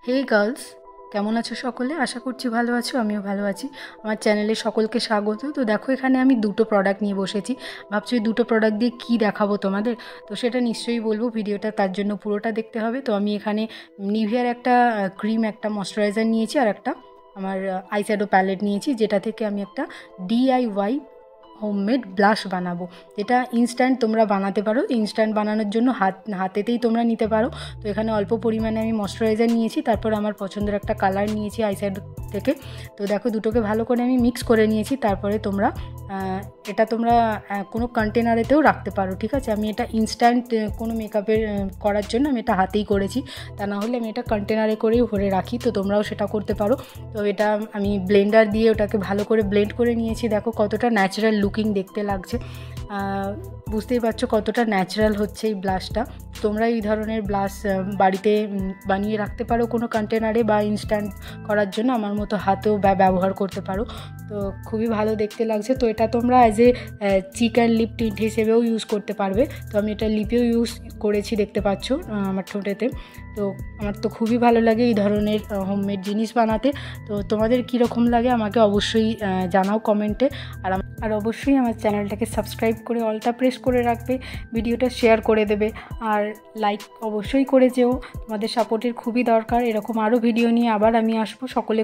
হে girls, কেমন আছো সকলে? আশা করছি ভালো আছো, আমিও ভালো আছি। আমার চ্যানেলে সকলকে স্বাগত। তো দেখো, এখানে আমি দুটো প্রোডাক্ট নিয়ে বসেছি। ভাবছি এই দুটো প্রোডাক্ট দিয়ে কী দেখাবো তোমাদের, তো সেটা নিশ্চয়ই বলবো। ভিডিওটা তার জন্য পুরোটা দেখতে হবে। তো আমি এখানে নিভিয়ার একটা ক্রিম, একটা ময়শ্চারাইজার নিয়েছি, আর একটা আমার আইশ্যাডো প্যালেট নিয়েছি, যেটা থেকে আমি একটা DIY হোমমেড ব্লাশ বানাবো, যেটা ইনস্ট্যান্ট তোমরা বানাতে পারো। ইনস্ট্যান্ট বানানোর জন্য হাতেতেই তোমরা নিতে পারো। তো এখানে অল্প পরিমাণে আমি ময়শ্চারাইজার নিয়েছি, তারপর আমার পছন্দের একটা কালার নিয়েছি আইশ্যাডো থেকে। তো দেখো, দুটোকে ভালো করে আমি মিক্স করে নিয়েছি। তারপরে তোমরা এটা কোনো কন্টেনারেতেও রাখতে পারো, ঠিক আছে? আমি এটা ইনস্ট্যান্ট কোনো মেকআপের করার জন্য আমি এটা হাতেই করেছি, তা না হলে আমি এটা কন্টেনারে করেই ভরে রাখি। তো তোমরাও সেটা করতে পারো। তো এটা আমি ব্লেন্ডার দিয়ে ওটাকে ভালো করে ব্লেন্ড করে নিয়েছি। দেখো কতটা ন্যাচারাল লুকিং দেখতে লাগছে, বুঝতেই পারছো কতটা ন্যাচারাল হচ্ছে এই ব্লাশটা। তোমরা এই ধরনের ব্লাশ বাড়িতে বানিয়ে রাখতে পারো কোনো কন্টেনারে, বা ইনস্ট্যান্ট করার জন্য আমার মতো হাতেও ব্যবহার করতে পারো। তো খুবই ভালো দেখতে লাগছে। তো এটা তোমরা as a cheek and lip tint হিসেবেও ইউজ করতে পারবে। তো আমি এটা লিপেও ইউজ করেছি, দেখতে পাচ্ছ আমার ঠোঁটেতে। তো আমার তো খুবই ভালো লাগে এই ধরনের হোমমেড জিনিস বানাতে। তো তোমাদের কীরকম লাগে আমাকে অবশ্যই জানাও কমেন্টে। আর অবশ্যই আমার চ্যানেলটাকে সাবস্ক্রাইব করে অলটা প্রেস করে রাখবে, ভিডিওটা শেয়ার করে দেবে, আর লাইক অবশ্যই করে যেও। তোমাদের সাপোর্টের খুবই দরকার। এরকম আরও ভিডিও নিয়ে আবার আমি আসবো। সকলে